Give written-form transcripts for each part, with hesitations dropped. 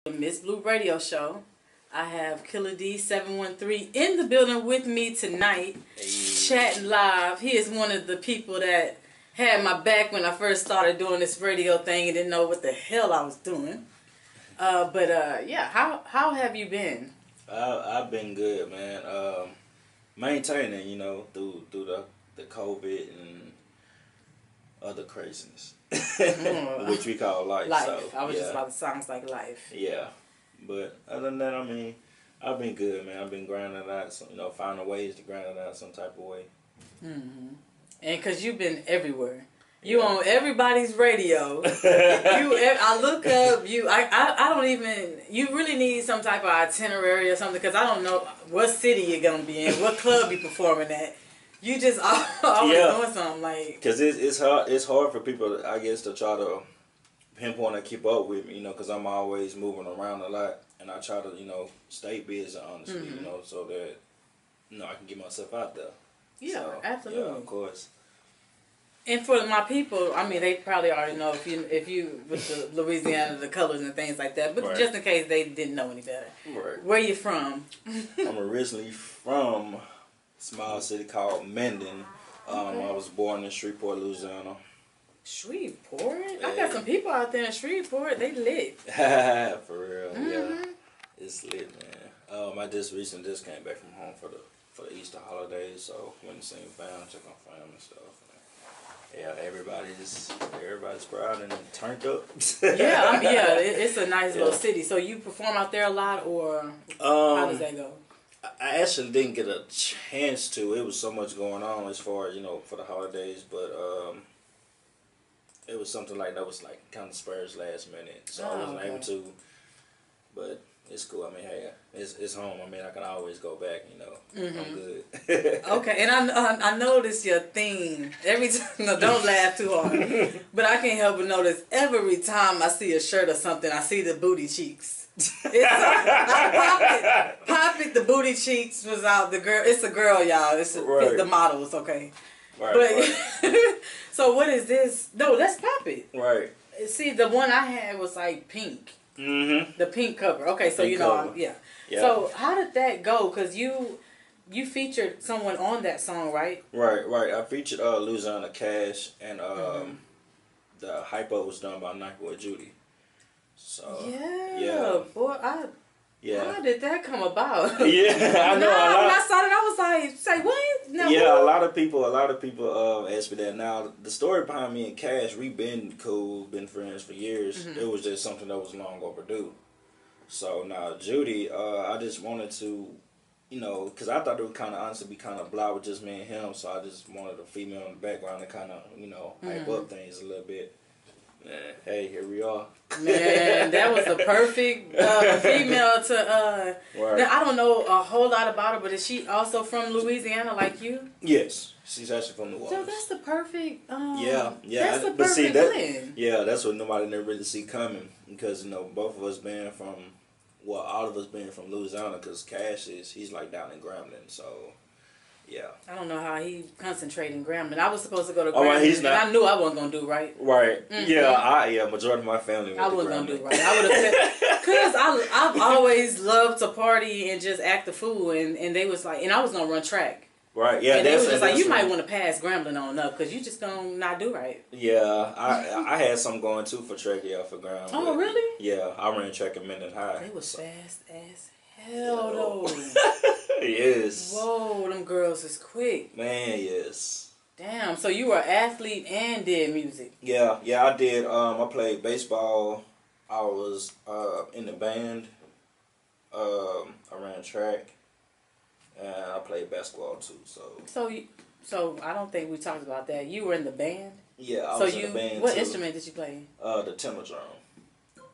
The Miss Blue Radio Show. I have Killer D 713 in the building with me tonight, chatting live. He is one of the people that had my back when I first started doing this radio thing and didn't know what the hell I was doing. Yeah, how have you been? I've been good, man. Maintaining, through the COVID and other craziness, which we call life. Life. So, I was just about to sounds like life. Yeah, but other than that, I've been good, man. I've been grinding it out, finding ways to grind it out some type of way. Mm-hmm. And because you've been everywhere. You on everybody's radio. I look up you. I don't even. You really need some type of itinerary or something because I don't know what city you're gonna be in, what club you performing at. You just always doing something like. Because it's hard. It's hard for people, I guess, to try to pinpoint and keep up with me. Because I'm always moving around a lot, and I try to stay busy, honestly. So that I can get myself out there. Yeah, so, absolutely. Yeah, of course. And for my people, they probably already know if you with the Louisiana, the colors and things like that. But right. Just in case they didn't know any better, right. Where you from? I'm originally from a small city called Mendon. Okay. I was born in Shreveport, Louisiana. Shreveport? Yeah. I got some people out there in Shreveport. They lit. For real, yeah, it's lit, man. I just recently came back from home for the Easter holidays, so went and seen family, check on family and stuff. Yeah, everybody's proud and turned up. It's a nice little city. So you perform out there a lot, or how does that go? I actually didn't get a chance to. It was so much going on as far as for the holidays, but it was something like that was like kind of spurs last minute, so I wasn't able to. But it's cool. Hey, it's home. I can always go back. I'm good. Okay, and I noticed your theme every time. No, don't laugh too hard. But I can't help but notice every time I see a shirt or something, I see the booty cheeks. Pop it. The booty cheeks was out. The girl. It's a girl, y'all. It's the models. Okay. Right. So what is this? No, that's Pop It. Right. See, the one I had was like pink. The pink cover. Okay, so yeah. So how did that go? Because you featured someone on that song, right? Right. I featured Louisiana Cash, and the Hypo was done by Nyquil Judy. So boy, how did that come about? Yeah, I know. When I saw it, I was like, "Say what?" No, yeah, a lot of people ask me that. Now, the story behind me and Cash, we've been cool, been friends for years. It was just something that was long overdue. So now, Judy, I just wanted to, because I thought it would kind of honestly be kind of blah with just me and him. So I just wanted a female in the background to kind of, hype up things a little bit. Hey, here we are. Man, that was the perfect female to. Now, I don't know a whole lot about her, but is she also from Louisiana like you? Yes, she's actually from New Orleans. So that's the perfect. Yeah. That's the perfect blend. Yeah, that's what nobody never really see coming, because both of us being from, all of us being from Louisiana, because Cash he's like down in Grambling, so. Yeah. I don't know how he concentrated in Grambling. I was supposed to go to Grambling, he's not. And I knew I wasn't gonna do right. Right. Yeah. Majority of my family went I to wasn't Grambling. gonna do right. I would have, cause I've always loved to party and just act the fool, and they was like, and I was gonna run track. Right. Yeah. And they was just like, you might want to pass Grambling on up, cause you just gonna not do right. Yeah. I had some going too for track, for Grambling. Oh really? Yeah. I ran track in Mendon High. They was fast as hell though. Yes. Whoa, them girls is quick. Man, yes. Damn, so you were an athlete and did music. Yeah, I did. I played baseball. I was in the band. I ran track. And I played basketball too. So I don't think we talked about that. You were in the band? Yeah, I was in the band what too. instrument did you play? The tenor drum.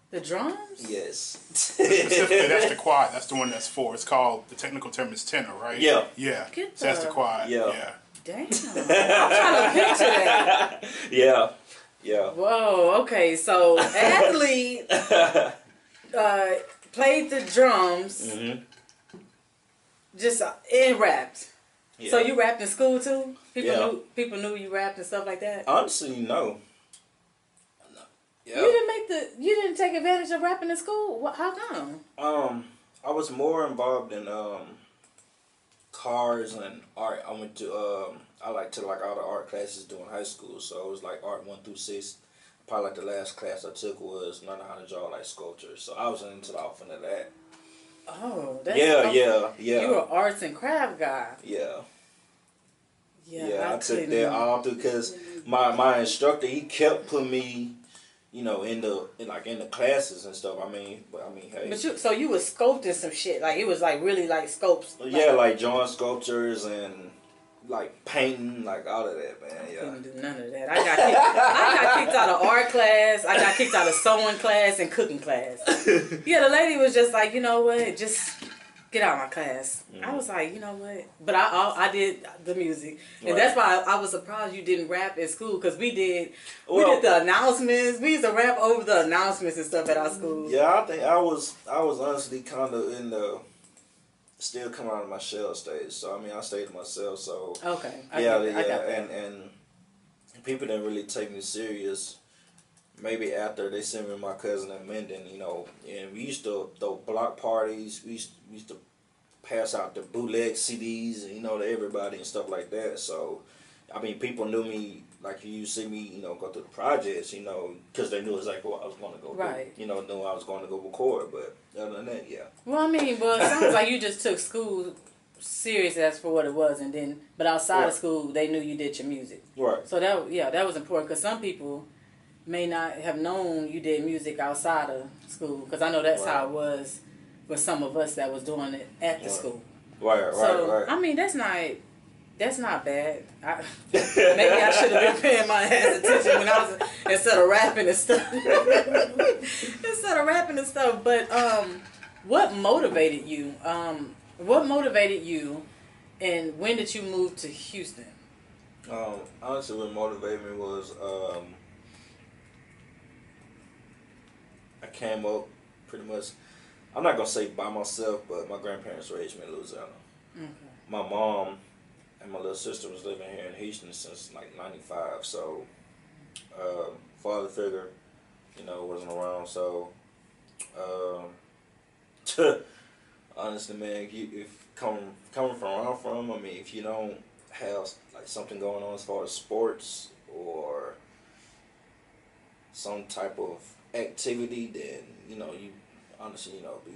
The drums? Yes. Specifically, that's the quad. That's the one that's for. It's called, the technical term is tenor, right? Yeah. Yeah. So that's the quad. Yeah. Damn. I'm trying to picture that. Yeah. Whoa, okay. So, athlete, played the drums, just, and rapped. Yeah. So you rapped in school too? People knew you rapped and stuff like that? Honestly, no. Yeah. You didn't take advantage of rapping in school? How come? I was more involved in cars and art. I went to I like to like all the art classes during high school, so it was like art 1 through 6. Probably like the last class I took was learning how to draw like sculpture. So I was into the off into that. Oh, that's Yeah. You were arts and craft guy. Yeah. Yeah, I took that all through because my instructor, he kept putting me, you know, in the classes and stuff. I mean, hey. But you was sculpting some shit, like it was like really like sculpts. Yeah, like drawing sculptures and like painting, like all of that, man. Yeah. I couldn't do none of that. I got kicked out of art class. I got kicked out of sewing class and cooking class. Yeah, the lady was just like, you know what, just get out of my class. I was like, you know what? But I did the music, and that's why I was surprised you didn't rap at school, because we did the announcements. We used to rap over the announcements and stuff at our school. Yeah, I think I was honestly kind of in the still coming out of my shell stage. So I mean, I stayed to myself. So okay, I got that. And people didn't really take me serious. Maybe after they sent me my cousin at Menden, you know, and we used to throw block parties. We used to pass out the bootleg CDs, and, you know, to everybody and stuff like that. So, I mean, people knew me, like, you see me, you know, go through the projects, you know, because they knew exactly what I was going to go do. You know, knew I was going to go record, but other than that, yeah. Well, I mean, it sounds like you just took school serious as for what it was, and then, but outside of school, they knew you did your music. Right. So that was important, because some people may not have known you did music outside of school, because I know that's how it was for some of us that was doing it at the school. Right. I mean, that's not bad. Maybe I should have been paying my ass attention when I was instead of rapping and stuff. But what motivated you? And when did you move to Houston? Honestly, what motivated me was I came up pretty much, I'm not going to say by myself, but my grandparents raised me in Louisiana. Okay. My mom and my little sister was living here in Houston since like 95, so father figure, you know, wasn't around, so honestly, man, if coming from where I'm from, I mean, if you don't have like something going on as far as sports or some type of activity, then you know you honestly be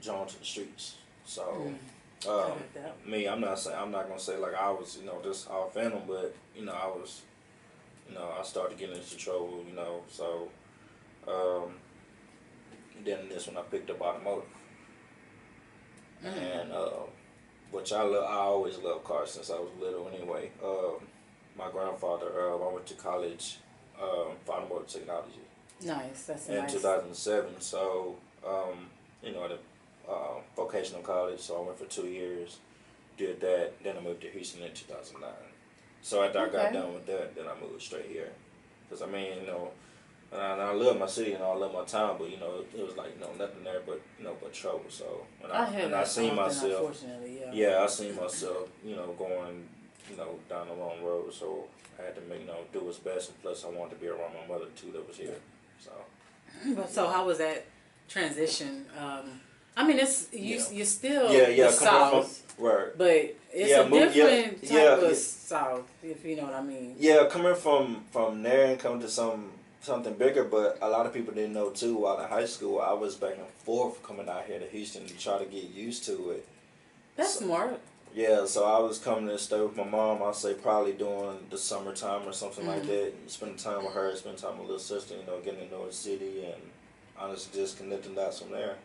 drawn to the streets. So me, I'm not gonna say like I was just all phantom, but I was I started getting into trouble, so then this when I picked up automotive. And which I always loved cars since I was little anyway. My grandfather, I went to college for automotive technology. Nice, that's in 2007. So, at a vocational college. So I went for 2 years, did that. Then I moved to Houston in 2009. So after I got done with that, then I moved straight here. Because I mean, and I love my city and I love my town, but it was like nothing there but but trouble. So I seen myself, unfortunately, I seen myself going down the wrong road. So I had to do what's best, and plus I wanted to be around my mother too that was here. So how was that transition? I mean, you're still the South, right? But it's a different type of South, if you know what I mean. Yeah, coming from there and coming to something bigger, but a lot of people didn't know too. While in high school, I was back and forth coming out here to Houston to try to get used to it. That's smart. Yeah, so I was coming to stay with my mom. I'd say probably during the summertime or something like that. Spending time with her, spending time with my little sister. Getting to know the city, and honestly just connecting dots from there.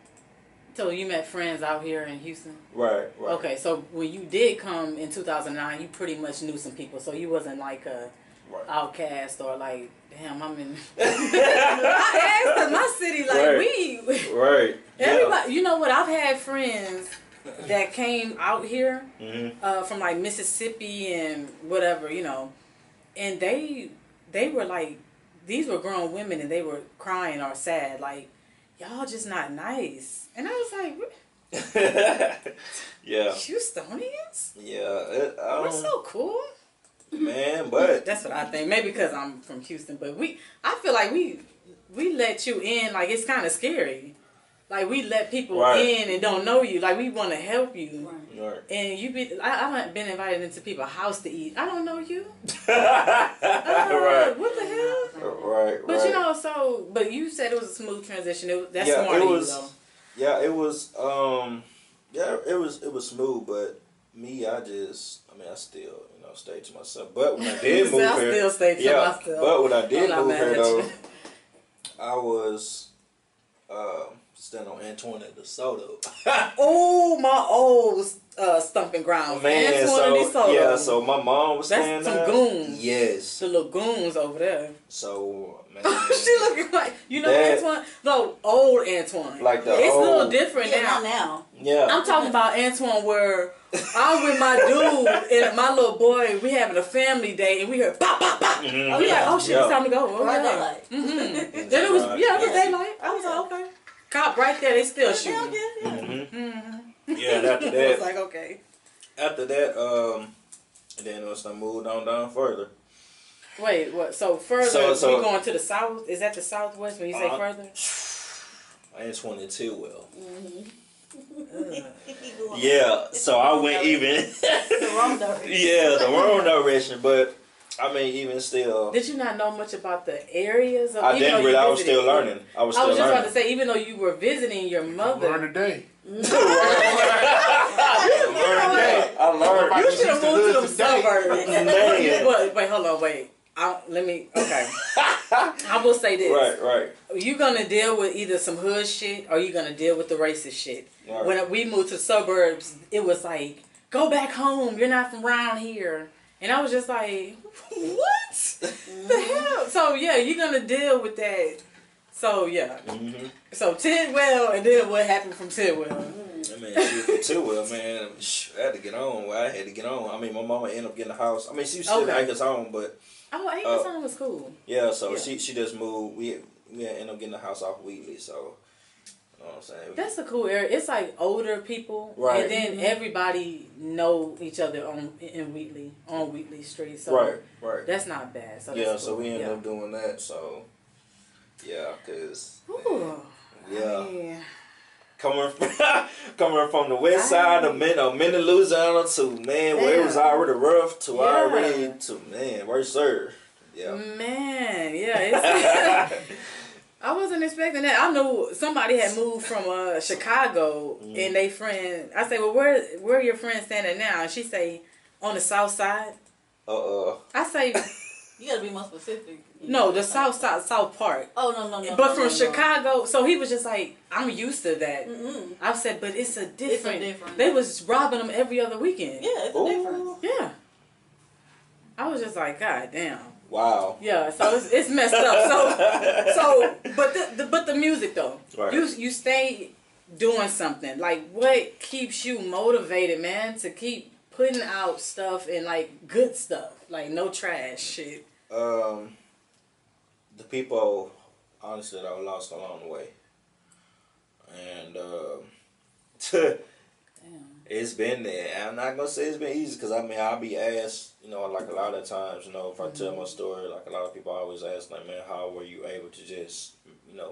So you met friends out here in Houston? Right. Okay, so when you did come in 2009, you pretty much knew some people. So you wasn't like a outcast or like, damn, I'm in. I asked in my city, like Right. Everybody, you know what? I've had friends that came out here from like Mississippi and whatever, and they were like, these were grown women and they were crying or sad, like, y'all just not nice. And I was like, yeah. Houstonians? Yeah. We're so cool. Man, but that's what I think. Maybe because I'm from Houston, but I feel like we let you in, like, it's kind of scary. Like, we let people Right. in and don't know you. Like, we want to help you. Right. And you be, I've been invited into people's house to eat. I don't know you. Right. What the hell? Right. But you know, but you said it was a smooth transition. That's yeah, smart it of was, you, though. Yeah, it was. It was smooth, but me, I still, stayed to myself. But when I did move I here, still stayed to myself. But when I did move here, though, you. I was standing on Antoine at the Soto. Oh, my old stumping ground. Man, so my mom was That's some goons. Yes. The little goons over there. So, man. She looking like, Antoine? No, old Antoine. Like the It's old. a little different now. Yeah. I'm talking about Antoine where I'm with my dude and my little boy. We having a family day and we heard pop, pop, pop. Mm-hmm. Oh, yeah. Oh, shit. It's time to go. Oh, Right, yeah. daylight. Mm-hmm. Then it was, it was daylight. I was like, okay. Cop right there. They still shooting. Yeah, and after I that. was like, okay. After that, and then once I moved on down further. Wait, what? So further, So we going to the south? Is that the southwest when you say further? Antoine and Tidwell. Mm-hmm. Yeah, so I went even. The wrong direction. Yeah, the wrong direction, but I mean, even still. Did you not know much about the areas? I didn't really. I was still learning. I was just about to say, even though you were visiting your mother. Learn today. I learned. You should have moved to them suburbs. Man. Wait, hold on, wait. Okay. I will say this. Right. You're going to deal with either some hood shit or you're going to deal with the racist shit. Right. When we moved to the suburbs, it was like, go back home. You're not from around here. And I was just like, what? The hell? So, yeah, you're going to deal with that. So, yeah. Mm-hmm. So, Tidwell, and then what happened from Tidwell? I mean, shit from Tidwell, man. I had to get on. Well, I had to get on. I mean, my mama ended up getting a house. I mean, she was still in Acres home, but. Oh, Acres home was cool. Yeah, so she just moved. We ended up getting a house off Wheatley, so. You know what I'm saying? That's a cool area. It's like older people, right? And then everybody know each other on Wheatley Street. So right. That's not bad. So yeah, that's so cool. we ended up doing that. So yeah, cause coming from the west side of Louisiana to where it was already rough to already to worse served. Yeah. Man, yeah. I wasn't expecting that. I knew somebody had moved from Chicago and they friend. I say, well, where are your friends standing now? And she say, on the south side. I say, you gotta be more specific. No, the south side, South Park. Oh no. But from Chicago, so he was just like, I'm used to that. Mm-mm. I said, but it's a different. different. They was robbing them every other weekend. Yeah, it's a difference. Yeah. I was just like, God damn. Wow. Yeah, so it's messed up. But the music though, right. you stay doing something. Like, what keeps you motivated, man, to keep putting out stuff and like good stuff, like no trash shit. The people, honestly, that I lost along the way, and it's been there. I'm not gonna say it's been easy because I mean I'll be asked, like a lot of times, if I tell my story, like a lot of people always ask, like, man, how were you able to just,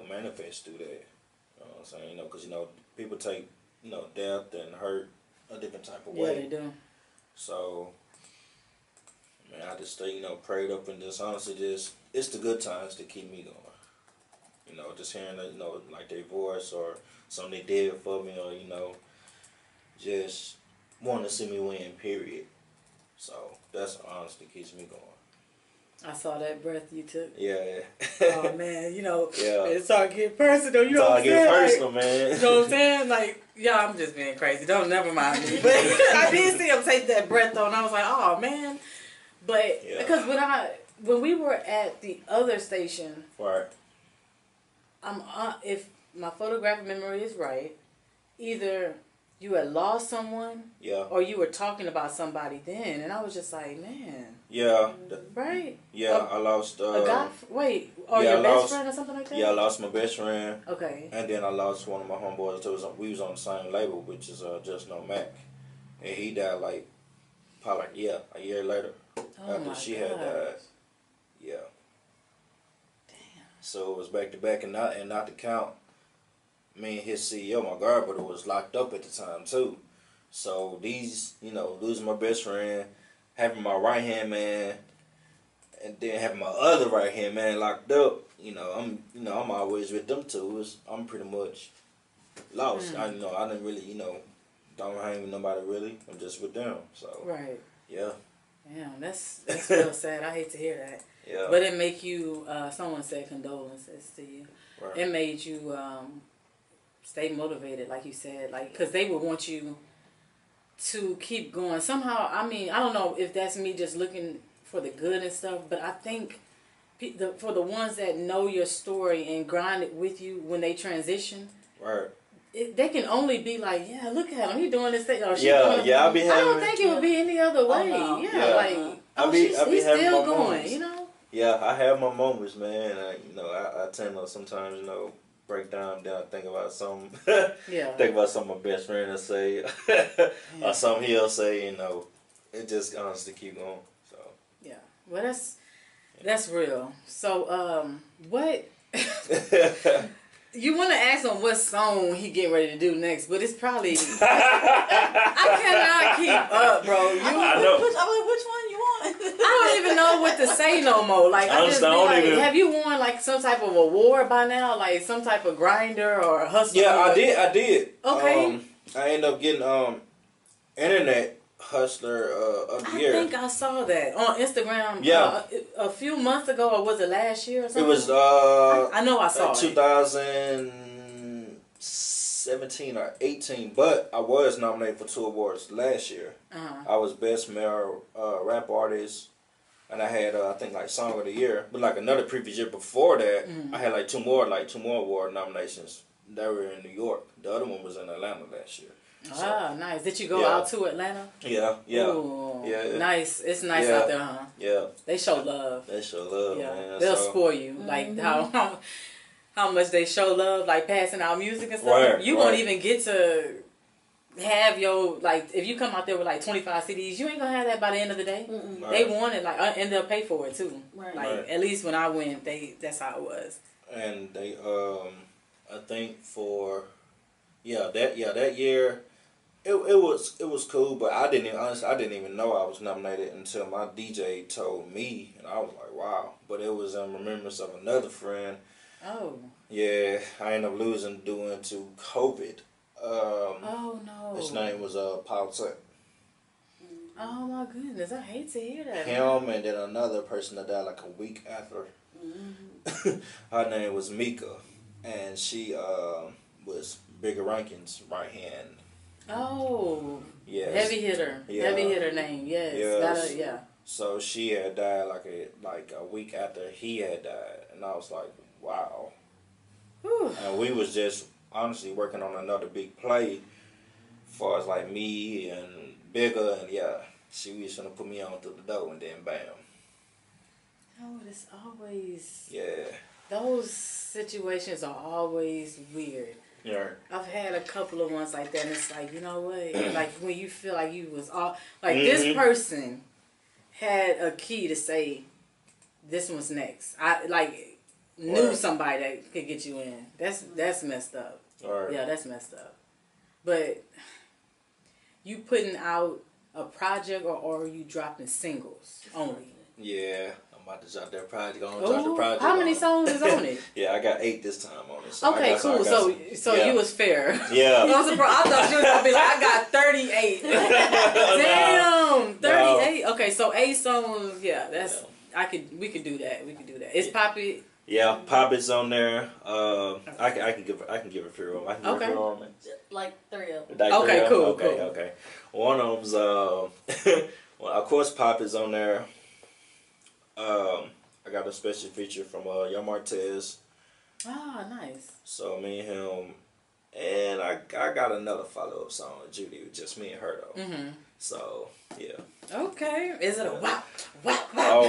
manifest through that? You know what I'm saying? Because people take, death and hurt a different type of way. Yeah, they do. So, man, I just stay, prayed up and just honestly it's the good times that keep me going. Just hearing, like their voice or something they did for me or, just wanting to see me win, period. So, that's honestly keeps me going. I saw that breath you took. Yeah. Oh, man, yeah. It started getting personal, you know what I'm saying? It's personal, man. You know what I'm saying? Like, yeah, I'm just being crazy. Don't never mind me. But I did see him take that breath though, and I was like, oh, man. But, because when we were at the other station, right. If my photographic memory is right, either you had lost someone, or you were talking about somebody then, and I was just like, man. Yeah. Right? Yeah, I lost. A guy? Wait, or your best friend or something like that? Yeah, I lost my best friend. Okay. And then I lost one of my homeboys. We was on the same label, which is Just No Mac, and he died probably a year later after she had died. Yeah. Damn. So it was back to back, and not to count. Me and his CEO, my guard brother, was locked up at the time too. So these, losing my best friend, having my right hand man, and then having my other right hand man locked up. I'm always with them two. I'm pretty much lost. I didn't really, don't hang with nobody really. I'm just with them. So Right. yeah. Damn, that's real sad. I hate to hear that. Yeah. But it make you. Someone said condolences to you. Right. It made you stay motivated, like you said, because they would want you to keep going. Somehow, I don't know if that's me just looking for the good and stuff, but I think for the ones that know your story and grind it with you when they transition, Right. They can only be like, yeah, look at him, he doing this thing. Or she Yeah, doing I be having. I don't think it would be any other way. no. Yeah, like he's he's having still my going, moments. Yeah, I have my moments, man. I tend to sometimes, break down, think about something. Yeah. Think about something my best friend will say, or something he'll say. It just honestly keep going. So. Yeah. Well, that's real. So, what? You want to ask him what song he getting ready to do next, but it's probably I cannot keep up, bro. I'm like, which one you want? I don't even know what to say no more. Like I just be like, even... have you won like some type of award by now, like some type of grinder or hustler? Yeah, I did. Okay. I ended up getting internet hustler of the year. I think I saw that on Instagram. Yeah. A few months ago, or was it last year or something? It was I know I saw it. 2017 or 18, but I was nominated for 2 awards last year. I was best male rap artist, and I had I think like song of the year. But like another previous year before that, I had like two more award nominations that were in New York. The other one was in Atlanta last year. So, nice. Did you go out to Atlanta? Yeah. Ooh, yeah. Nice. It's nice out there, huh? Yeah. They show love. Yeah. Man. They'll spoil you. Like how much they show love, like passing out music and stuff. Right, You won't even get to have your, like, if you come out there with like 25 CDs, you ain't gonna have that by the end of the day. Right. They want it, like, and they'll pay for it too. Right. Like, at least when I went, that's how it was. And they, I think for, that year, it was cool, but I didn't even know I was nominated until my DJ told me, and I was like, wow. But it was in remembrance of another friend. Oh. Yeah, I ended up losing due to COVID. Oh no. His name was Paul Tech. Oh my goodness, I hate to hear that. Him and then another person that died like a week after. Her name was Mika, and she was Bigger Rankin's right hand. Oh. Yes. Heavy hitter. Yeah. Heavy hitter name. Yes. Yes. So she had died like a week after he had died, and I was like, wow. Whew. And we was just honestly working on another big play, as far as like me and Bigger, and she was gonna put me on through the door, and then bam. Oh, it's always. Yeah. Those situations are always weird. Yeah. I've had a couple of ones like that, and it's like, you know what? Like when you feel like you was all like this person had a key to say this one's next. I like knew somebody that could get you in. That's messed up. Right. Yeah, that's messed up. But you putting out a project or are you dropping singles only? Yeah. I'm about to drop that project. I'm Ooh, gonna drop the project. how many songs is on it? Yeah, I got 8 this time on it. So Okay, cool. So you was fair. Yeah. I thought you was gonna be like, I got 38. Damn, 38. No. Okay, so 8 songs. Yeah, that's we could do that. It's Poppy. Yeah, Poppy's on there. I can give a few of them. I can give a few of them. Like 3 of them. Like okay, cool. Okay. One of them's well, of course, Poppy's on there. I got a special feature from Young Martez. Ah, nice. So me and him, and I got another follow-up song with Judy, with just me and her though. So yeah. Okay. Is it a wow?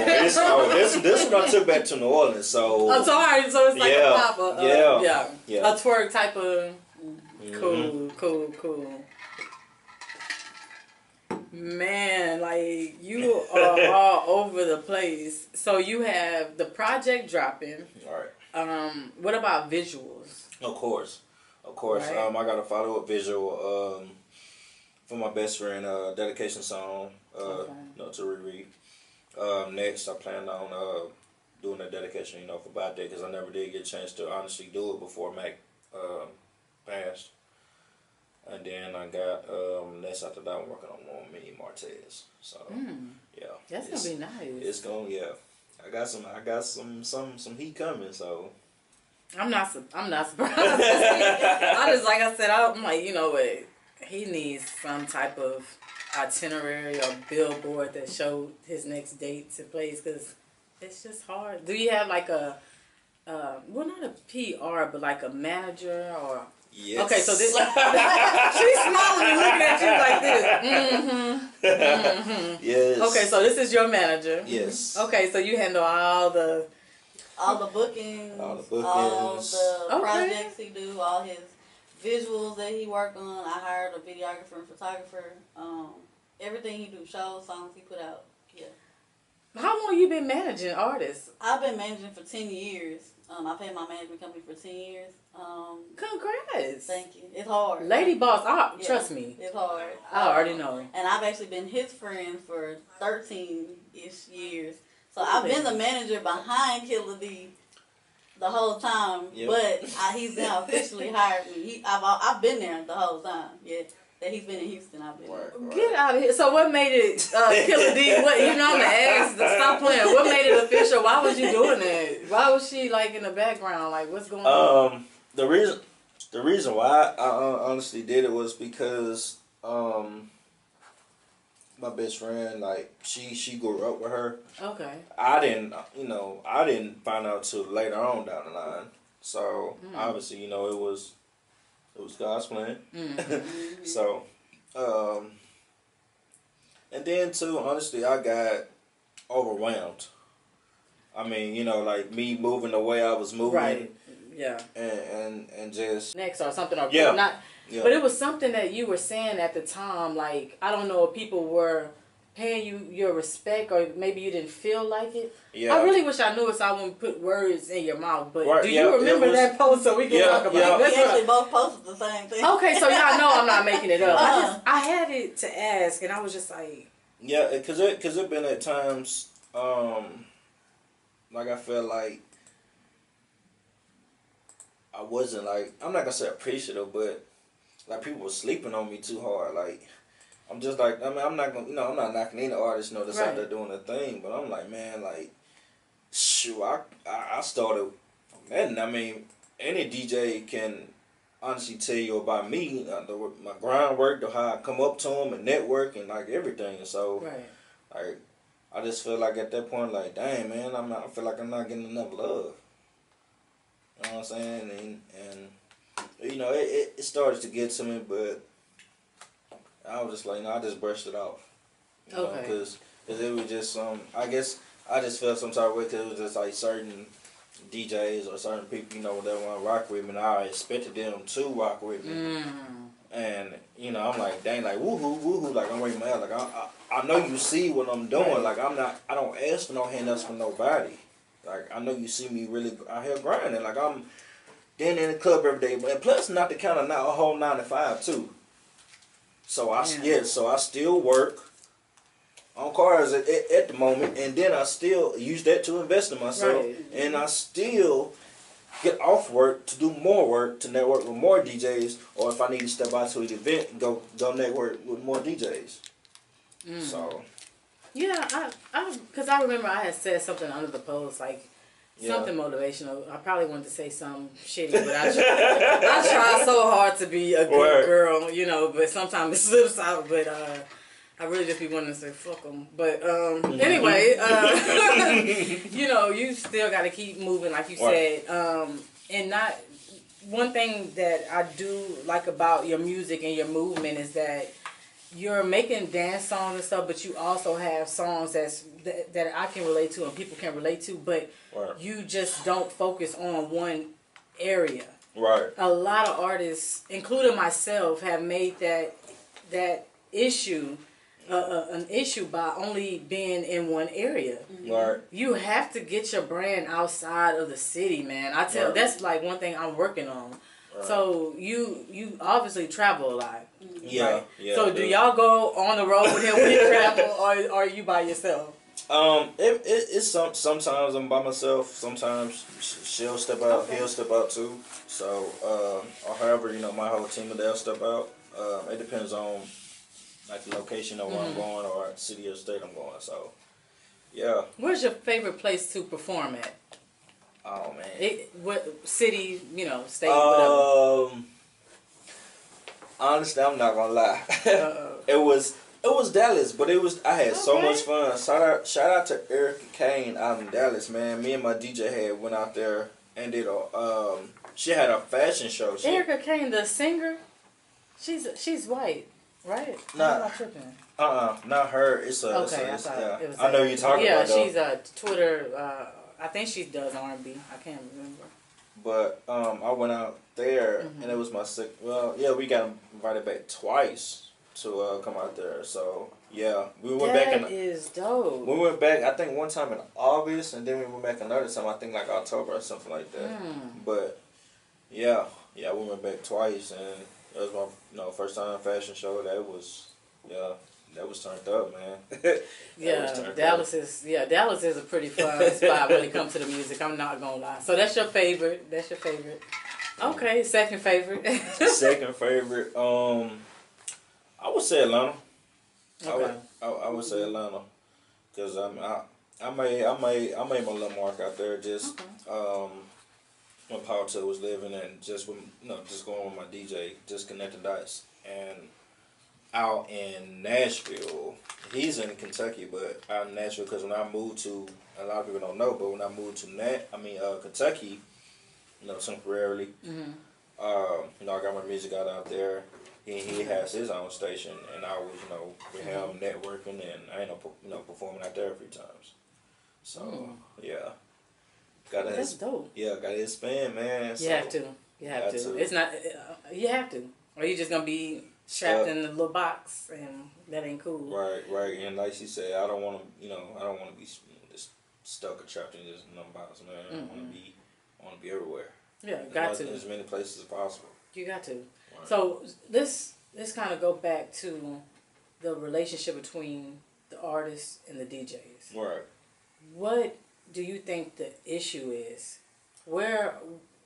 This one I took back to New Orleans. So I'm sorry. So it's like a pop up. Yeah. A twerk type of. Cool. Man, like you are all over the place. So you have the project dropping. All right. What about visuals? Of course. Right. I got a follow-up visual for my best friend dedication song Okay. to Riri. Next, I plan on doing a dedication, for birthday, because I never did get a chance to honestly do it before Mac passed. And then I got next after that, I'm working on one Mini Martez. So yeah, that's gonna be nice. It's gonna I got some heat coming. So I'm not surprised. I just like I said, I'm like, you know what, he needs some type of itinerary or billboard that showed his next dates and plays, because it's just hard. Do you have like a well, not a PR, but like a manager or? Yes. Okay, so this she's smiling and looking at you like this. Yes. Okay, so this is your manager. Yes. Okay, so you handle all the bookings, all the Okay. projects he do, all his visuals that he work on. I hired a videographer and photographer. Everything he do, shows, songs he put out. Yeah. How long you been managing artists? I've been managing for 10 years. I've had my management company for 10 years. Congrats. Thank you. It's hard. Lady boss, trust me. It's hard. I already know. And I've actually been his friend for 13-ish years. So I've been the manager behind Killer D the whole time. Yep. But he's now officially hired me. I've been there the whole time. Yeah. That he's been in Houston, I've been there. Get out of here. So what made it Killer D? What, I'm gonna ask. Stop playing. What made it official? Why was you doing that? Why was she like in the background? Like, what's going on? The reason why I honestly did it was because my best friend, like she grew up with her. Okay. I didn't find out till later on down the line. So obviously, it was God's plan. So, and then too, honestly, I got overwhelmed. I mean, like me moving the way I was moving. Right. Yeah. And just next or something or Yeah. But it was something that you were saying at the time, like, I don't know if people were paying you your respect or maybe you didn't feel like it. Yeah. I really wish I knew it so I wouldn't put words in your mouth. But Right, do you remember that post so we can talk about it? We actually both posted the same thing. Okay, so y'all know I'm not making it up. I had it to ask and I was just like... Yeah, because it been at times, like I felt like I wasn't like, I'm not going to say appreciative, but like people were sleeping on me too hard. Like, I'm just like, I mean, I'm not going to, I'm not knocking any artist, that's out there doing their thing, but I'm like, man, like, shoot, I started, and I mean, any DJ can honestly tell you about me, my groundwork, how I come up to them and network and like everything. And so, like, I just feel like at that point, like, dang, man, I feel like I'm not getting enough love. You know what I'm saying? And it started to get to me, but I was just like, I just brushed it off. Because it was just I guess I just felt some type of way because it was just like certain DJs or certain people, that want to rock with me, and I expected them to rock with me. And, I'm like, dang, like, woohoo, like, I'm waiting my head. Like, I know you see what I'm doing. Like, I don't ask for no handouts from nobody. Like, I know you see me really out here grinding. Like, I'm then in the club every day. And plus, not to count a whole 9 to 5, too. So, so I still work on cars at the moment. And then I still use that to invest in myself. And I still get off work to do more work, to network with more DJs. Or if I need to step out to an event, go network with more DJs. So... Yeah, because I remember I had said something under the post, like something motivational. I probably wanted to say something shitty, but I try so hard to be a good girl, but sometimes it slips out. But I really just be wanting to say fuck them. But anyway, you still got to keep moving, like you said, and not. One thing that I do like about your music and your movement is that you're making dance songs and stuff, but you also have songs that I can relate to and people can relate to, but you just don't focus on one area. Right. A lot of artists, including myself, have made that issue an issue by only being in one area. Right. You have to get your brand outside of the city, man. I tell that's like one thing I'm working on. Right. So you obviously travel a lot. Yeah, right? Yeah. So do y'all go on the road with him when you travel, or are you by yourself? It's sometimes I'm by myself. Sometimes she'll step out. Okay. He'll step out too. So or however, my whole team they'll step out. It depends on like the location of where I'm going or city or state I'm going. So yeah. Where's your favorite place to perform at? Oh man. What city? State. Whatever. Honestly, I'm not gonna lie. It was Dallas, but I had so much fun. Shout out to Erica Kane out in Dallas, man. Me and my DJ went out there and did she had a fashion show. Erica Kane, the singer, she's white, right? Nah, I'm not tripping. Not her. It's a. Okay, it was I know you're talking about. Yeah, she's a Twitter. I think she does R&B. I can't remember. But I went out there and it was my we got invited back twice to come out there. So yeah, we went back. That is dope. We went back. I think one time in August, and then we went back another time. I think like October or something like that. But yeah, we went back twice, and it was my first time fashion show. That was turned up, man. Dallas is a pretty fun spot when it comes to the music. I'm not gonna lie. So that's your favorite. Okay, second favorite. Second favorite. I would say Atlanta. Okay. I would say Atlanta, because I made my little mark out there just when Power 2 was living, and just when just going with my DJ, just connecting dots. And out in Nashville, he's in Kentucky, but out in Nashville, because when I moved to, a lot of people don't know, but when I moved to Kentucky, temporarily, I got my music out there. He has his own station, and I was, with him networking, and I ended up, performing out there a few times. So yeah, that's dope. Yeah, got to expand, man. You have to. It's not. You have to, or you just gonna be trapped in the little box, and that ain't cool. Right. And like she said, I don't want to be just stuck or trapped in this box, man. I want to be everywhere. Yeah, got to. As many places as possible. You got to. Right. So this kind of go back to the relationship between the artists and the DJs. Right. What do you think the issue is?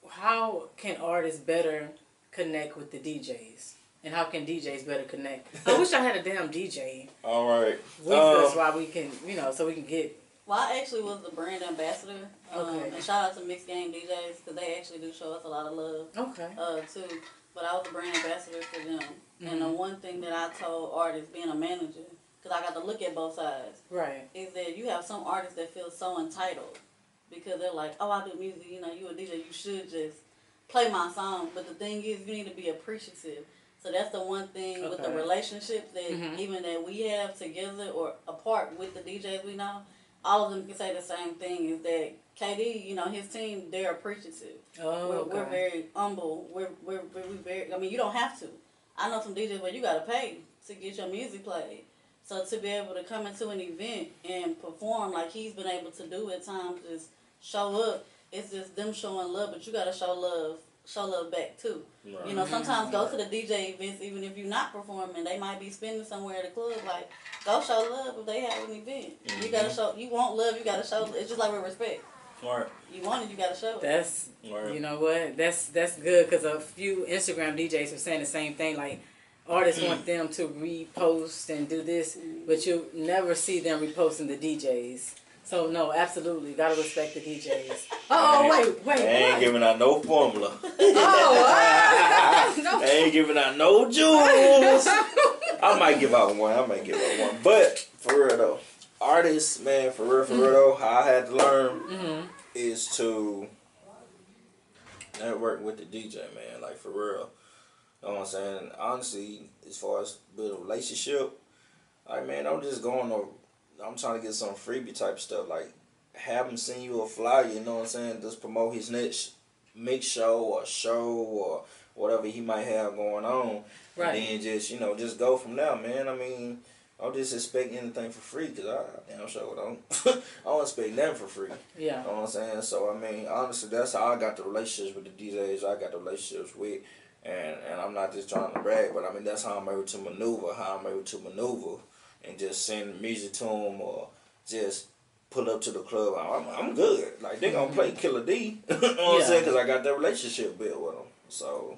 How can artists better connect with the DJs? And how can DJs better connect? I wish I had a damn DJ. All right. With us while we can, so we can get. Well, I actually was the brand ambassador. And shout out to Mixed Game DJs, because they actually do show us a lot of love. Okay. Too. But I was the brand ambassador for them. And the one thing that I told artists, being a manager, because I got to look at both sides. Right. Is that you have some artists that feel so entitled, because they're like, oh, I do music, you a DJ, you should just play my song. But the thing is, you need to be appreciative. So that's the one thing with the relationships that even that we have together or apart with the DJs we know, all of them can say the same thing, is that KD, his team, they're appreciative. We're very humble. We're very, you don't have to. I know some DJs where you got to pay to get your music played. So to be able to come into an event and perform like he's been able to do at times, just show up, it's just them showing love, but you got to show love back too. Right. Sometimes go to the DJ events, even if you're not performing, they might be spending somewhere at the club, like, go show love if they have an event. You got to show, you want love, you got to show, it's just like with respect. Right. You want it, you got to show it. That's, you know what, that's good, because a few Instagram DJs were saying the same thing, like, artists want them to repost and do this, but you never see them reposting the DJs. So, no, absolutely. Got to respect the DJs. Oh, wait. I ain't giving out no formula. No. I ain't giving out no jewels. I might give out one. But, for real, though, artists, man, for real, though, how I had to learn is to network with the DJ, man. Like, for real. You know what I'm saying? Honestly, as far as build a relationship, like, man, I'm trying to get some freebie type stuff. Like, have him send you a flyer, you know what I'm saying? Just promote his next mix show or whatever he might have going on. Right. And then just go from there, man. don't just expect anything for free, because I damn sure don't. I don't expect nothing for free. Yeah. You know what I'm saying? So, I mean, honestly, that's how I got the relationships with the DJs I got the relationships with. And I'm not just trying to brag, but I mean, that's how I'm able to maneuver, and just send music to them or just pull up to the club. I'm good. Like, they gonna play Killer D. You know what I'm saying? Because I got that relationship built with them. So,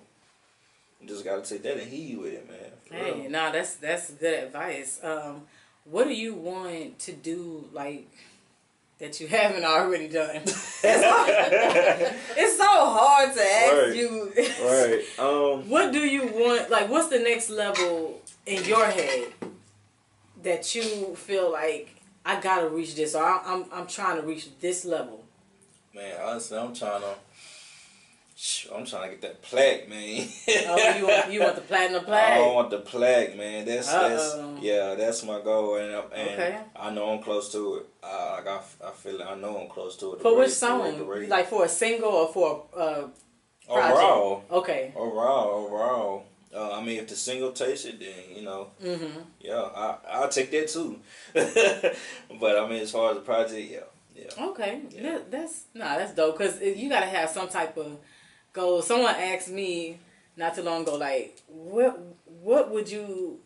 you just got to take that and heed with it, man. Hey, no, that's good advice. What do you want to do, like, that you haven't already done? It's so hard to ask you. Right. What do you want? Like, what's the next level in your head that you feel like I gotta reach this, or I'm trying to reach this level? Man, honestly, I'm trying to get that plaque, man. Oh, you want the platinum plaque? I want the plaque, man. That's my goal, and okay. I know I'm close to it. I feel it. I know I'm close to it. For which song? Like for a single or for a project? Overall. Okay. Overall. I mean, if the single takes it, then yeah, I'll take that too. But I mean, as far as the project, yeah. Okay. Yeah. That's dope, because you gotta have some type of goal. Someone asked me not too long ago, like, what would you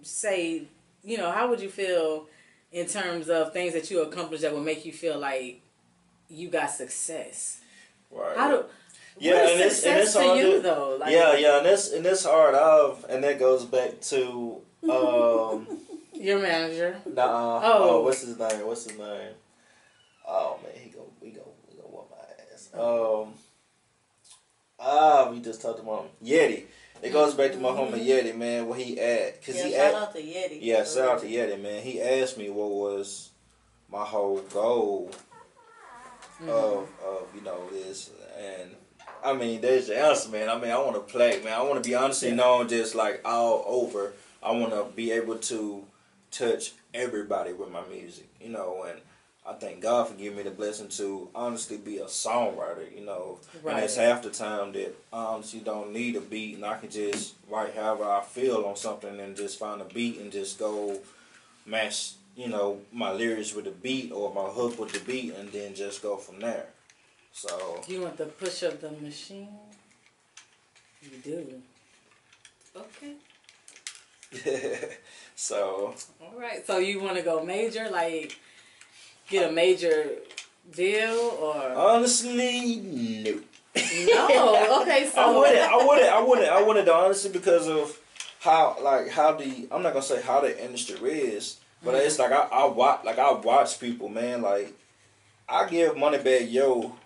say? You know, how would you feel in terms of things that you accomplished that would make you feel like you got success? Right. What is success to you though? Like, and it's hard. And that goes back to your manager. What's his name? Oh man, we go whoop my ass. We just talked about Yeti. It goes back to my homie Yeti, man, where he at. Shout out to Yeti. Yeah, shout out to Yeti, man. He asked me what was my whole goal of this, and I mean, there's the answer, man. I mean, I want to play, man. I want to be honestly known just like all over. I want to be able to touch everybody with my music, and I thank God for giving me the blessing to honestly be a songwriter, Right. And it's half the time that I honestly don't need a beat, and I can just write however I feel on something and just find a beat and just go match, my lyrics with the beat or my hook with the beat, and then just go from there. So. You want the push of the machine? You do. Okay. So. All right. So you want to go major, like get a major deal, or? Honestly, no. No. Okay. So. I wouldn't honestly, because of I'm not gonna say how the industry is, but it's like I watch people, man. Like, I give Moneybag Yo.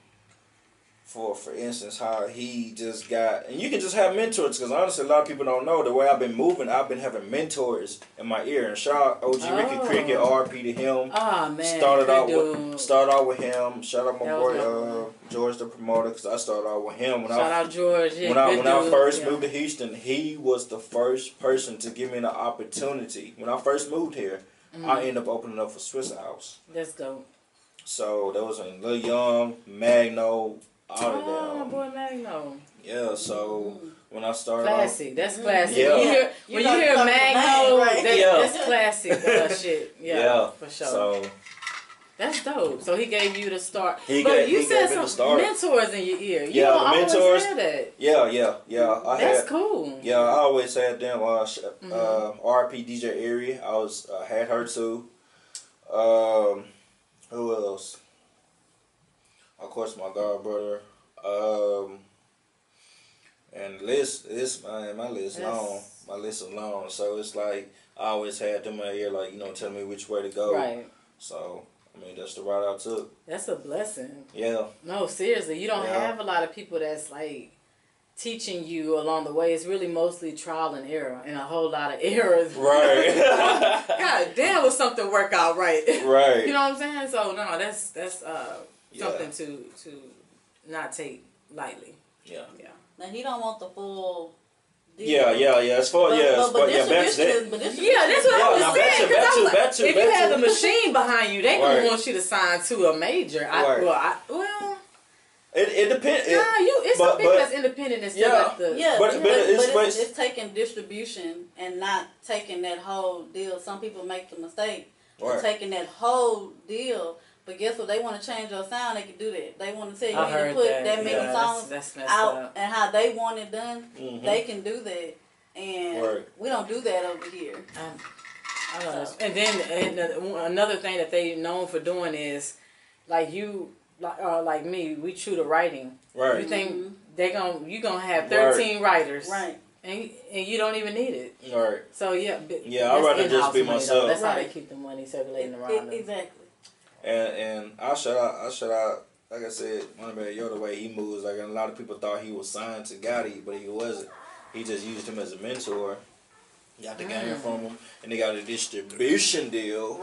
For instance, how he just got, and you can just have mentors, because honestly, a lot of people don't know the way I've been moving. I've been having mentors in my ear, and shout out OG Ricky Cricket, RP to him. Oh man, started out with him. Shout out my boy George the promoter, because I started out with him. Shout out George. Yeah, when I first moved to Houston, he was the first person to give me the opportunity. When I first moved here, I ended up opening up for Swiss House. That's dope. So there was a Lil Young, Magno. My boy Magno. Yeah, so when I started classic. That's classic. Yeah. When you hear Magno, right? That's classic shit. Yeah, for sure. So that's dope. So he gave you the start. You said some mentors in your ear. The mentors. Always had that. Yeah. That's cool. Yeah, I always had them. RP DJ Erie. I had her too. Who else? Of course, my god brother, and my list is long. My list is long, so it's like I always had them in my ear, like, tell me which way to go. Right. So I mean, that's the route I took. That's a blessing. Yeah. No, seriously, you don't have a lot of people that's like teaching you along the way. It's really mostly trial and error, and a whole lot of errors. Right. God damn, will something work out right? Right. You know what I'm saying? So no, that's something to not take lightly. Yeah. Now he don't want the full deal. Yeah. As far that's what I was saying. Because if you have the machine behind you, they don't want you to sign to a major. It depends. Nah, it's some people that's independent and still got the. Yeah, but it's taking distribution and not taking that whole deal. Some people make the mistake of taking that whole deal. But guess what? They want to change your sound. They can do that. They want to tell you to put that many songs out and how they want it done. Mm-hmm. They can do that, and we don't do that over here. I don't know. And then another thing that they known for doing is, like you, like me, we true to writing. Right. You think you gonna have 13 writers, right? And you don't even need it. Right. So I'd rather just be myself. That's how they keep the money circulating around. Exactly. And I shout out, like I said, Moneybagg the way he moves. Like, a lot of people thought he was signed to Gotti, but he wasn't. He just used him as a mentor. Got the game from him, and they got a distribution deal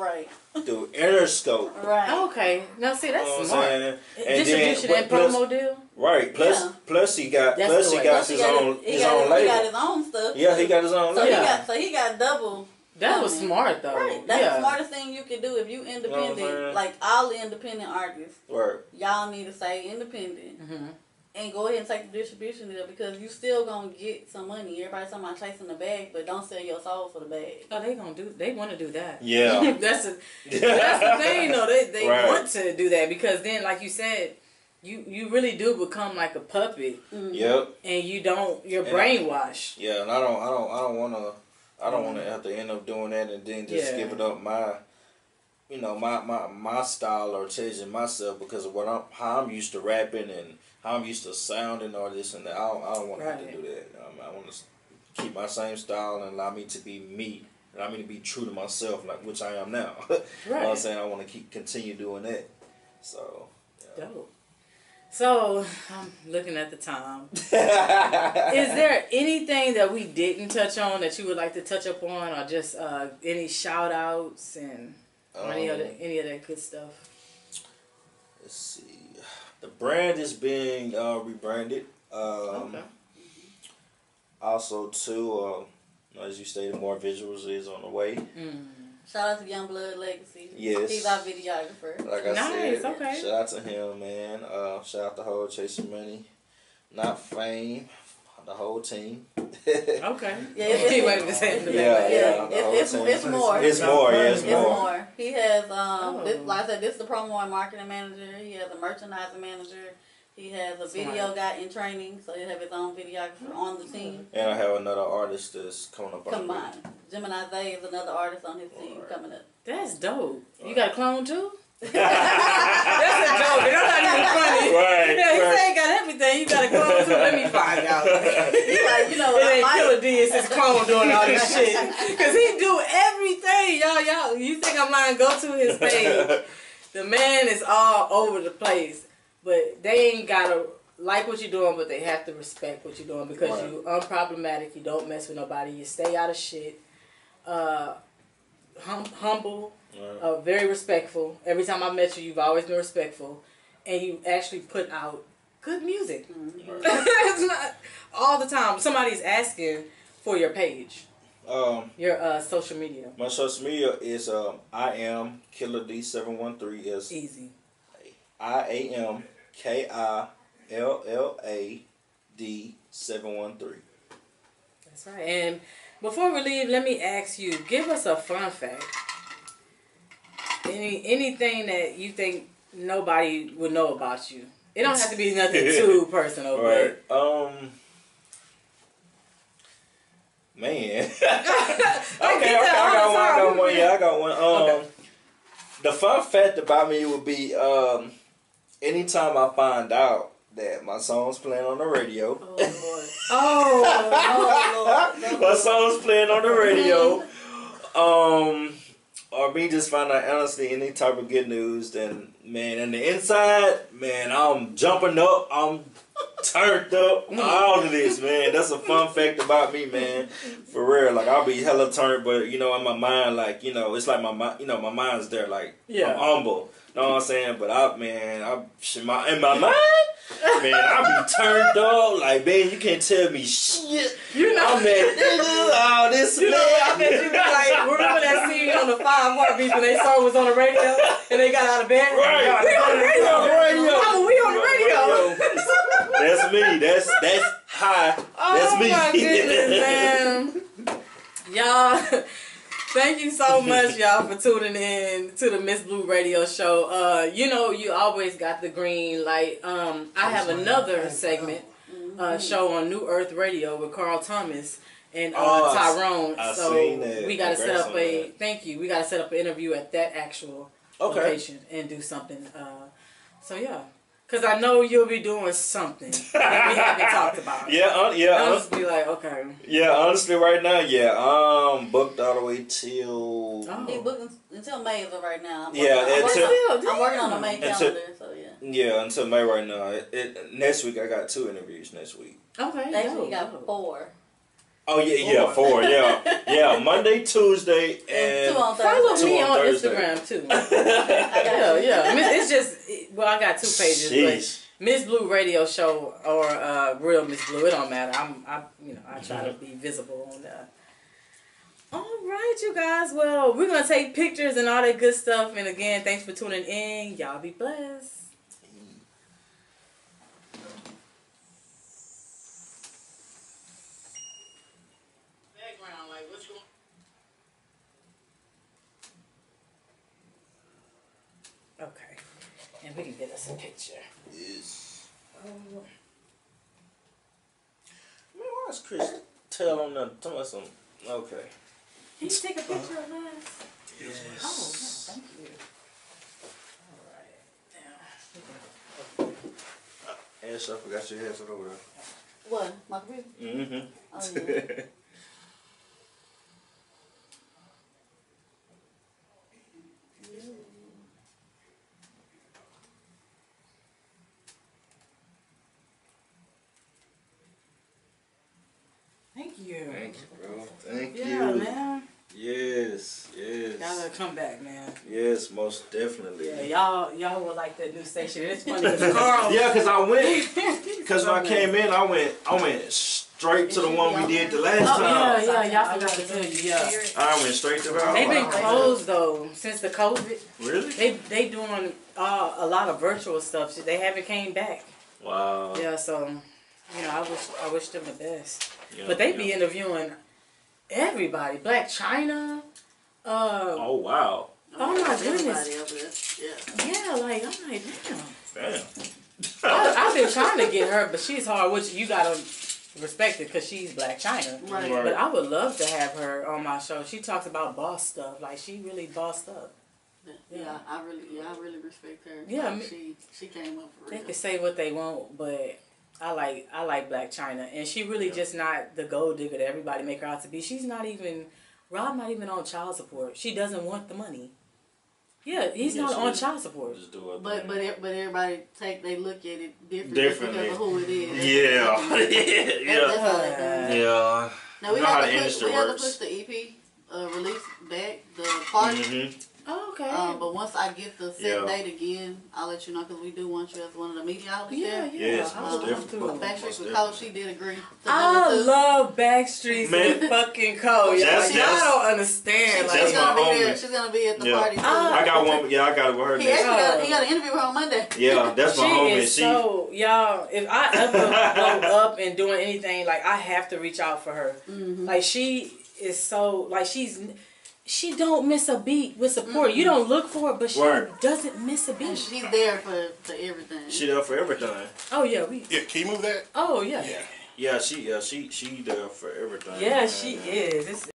through Interscope. Right. Okay. Now see, that's smart. And distribution then, and promo deal. Right. Plus he got his own label. He got his own stuff. Yeah, he got his own label. So he got double. That was smart though. Right. That's the smartest thing you can do if you independent. Like all the independent artists, y'all need to stay independent and go ahead and take the distribution deal because you still gonna get some money. Everybody's talking about chasing the bag, but don't sell your soul for the bag. Oh, they want to do that. Yeah. that's the thing though. They want to do that because then, like you said, you really do become like a puppet. Mm-hmm. Yep. And you're brainwashed. Yeah, and I don't want to have to end up doing that and then just give it up my style or changing myself because of how I'm used to rapping and how I'm used to sounding or this and that. I don't want to have to do that. I want to keep my same style and allow me to be me. Allow me to be true to myself, like which I am now. You know what I'm saying? I want to continue doing that. So. Yeah. Dope. So, I'm looking at the time. Is there anything that we didn't touch on that you would like to touch up on, or just any shout outs and any of that good stuff? Let's see. The brand is being rebranded. Also, too, as you stated, more visuals is on the way. Shout out to Young Blood Legacy. Yes. He's our videographer. Like I said, shout out to him, man. Shout out to whole Chasing Money. Not Fame. The whole team. Okay. Yeah, it's more. It's more. He has, like I said, this is the promo and marketing manager. He has a merchandising manager. He has a video guy in training, so he'll have his own videographer on the team. And I have another artist that's coming up. Combined. Gemini Zay is another artist on his team coming up. That's dope. You got a clone too? That's a joke. That's not even funny. Right. Yeah, he said he got everything. You got a clone too? Let me find out. He's like, it ain't Killer D. It's his clone doing all this shit. Because he do everything. Y'all, you think I'm lying? Go to his page. The man is all over the place. But they ain't gotta like what you're doing, but they have to respect what you're doing because you unproblematic. You don't mess with nobody. You stay out of shit. Humble. Very respectful. Every time I met you, you've always been respectful, and you actually put out good music. It's not all the time. Somebody's asking for your page. Your social media. My social media is I am Killer D713 is easy. IAMKILLAD713. That's right. And before we leave, let me ask you, give us a fun fact. Anything that you think nobody would know about you. It don't have to be nothing too personal. Right. Man. Okay, I got one. The fun fact about me would be anytime I find out that my song's playing on the radio. My song's playing on the radio. Or me just find out honestly any type of good news, then man, on the inside, man, I'm jumping up, I'm turned up, all of this, man. That's a fun fact about me, man. For real, like I'll be hella turned, but in my mind, like it's like my mind, my mind's there, like I'm humble. Know what I'm saying? But in my mind, man, I be turned up. Like, man, you can't tell me shit. I'm that nigga, all this, man. I bet you be like, remember that scene on the 5 Heartbeats when they song was on the radio and they got out of bed? Right. We on the radio. Mama, we on the radio. go. That's me. That's hi. That's me. Oh my goodness, man. Y'all, thank you so much, y'all, for tuning in to the Miss Blue Radio Show. You know, you always got the green light. I have another segment, show on New Earth Radio with Carl Thomas and Tyrone. So we got to set up thank you. We got to set up an interview at that actual location and do something. So yeah. Because I know you'll be doing something that we haven't talked about. I'll just be like, okay. Yeah, honestly, right now, booked all the way till... He booked until May as of right now. I'm working on the May calendar, so yeah. Yeah, until May right now. Next week, I got 2 interviews next week. Okay. Next week, got 4. Oh, yeah, 4, yeah. Monday, Tuesday, and 2 on Thursday. Follow me on Instagram, too. Yeah. It's just, well, I got 2 pages, but Miss Blue Radio Show or Real Miss Blue, it don't matter. I try to be visible on that. All right, you guys. Well, we're going to take pictures and all that good stuff. And again, thanks for tuning in. Y'all be blessed. Okay, and we can get us a picture. Yes. Man, why's Chris tell on the tell us some? Okay. Can you take a picture of us? Yes. Oh, yeah, thank you. All right. Now, Ash, I forgot your headset over there. What? My computer? Mm-hmm. Oh, yeah. thank you. Thank you, bro. Thank you. Yeah, man. Yes. Y'all gotta come back, man. Yes, most definitely. Yeah, y'all were like that new station. It's funny because Carl. Yeah, cause I went. Cause when I came in, I went straight to the one we did the last time. Yeah, y'all forgot to tell you. Yeah. I went straight to that. They've been closed though since the COVID. Really? They doing a lot of virtual stuff. They haven't came back. Wow. Yeah, so you know, I wish them the best. Yeah, but they be interviewing everybody. Black China. Oh wow. Oh my goodness. Yeah, like I'm like, damn. I've been trying to get her, but she's hard. Which you gotta respect it because she's Black China. Right. But I would love to have her on my show. She talks about boss stuff. Like she really bossed up. Yeah, I really respect her. Yeah, like, she came up for real. They can say what they want, but I like Black China, and she really just not the gold digger that everybody make her out to be. She's not even. Rob not even on child support. She doesn't want the money. Yeah, he's not on child support. Just do it. But everybody they look at it differently because of who it is. Yeah. That's how that goes. Yeah. Now we have to push the EP release back the party. Oh, okay. But once I get the set date again, I'll let you know because we do want you as one of the media outlets there. Yes, most definitely. Backstreet with Cole, she did agree. I love Backstreet with fucking Cole. Y'all don't understand. She's gonna be there. She's gonna be at the party too. I got one. Yeah, I got it with her. He got an interview with her on Monday. Yeah, that's my homie. Is so y'all. If I ever blow up and doing anything, like I have to reach out for her. Like she is so like she don't miss a beat with support. You don't look for it, but she doesn't miss a beat. And she's there for everything. She there for everything. Oh yeah, can you move that? Oh yeah. Yeah, she there for everything. Yeah, she is.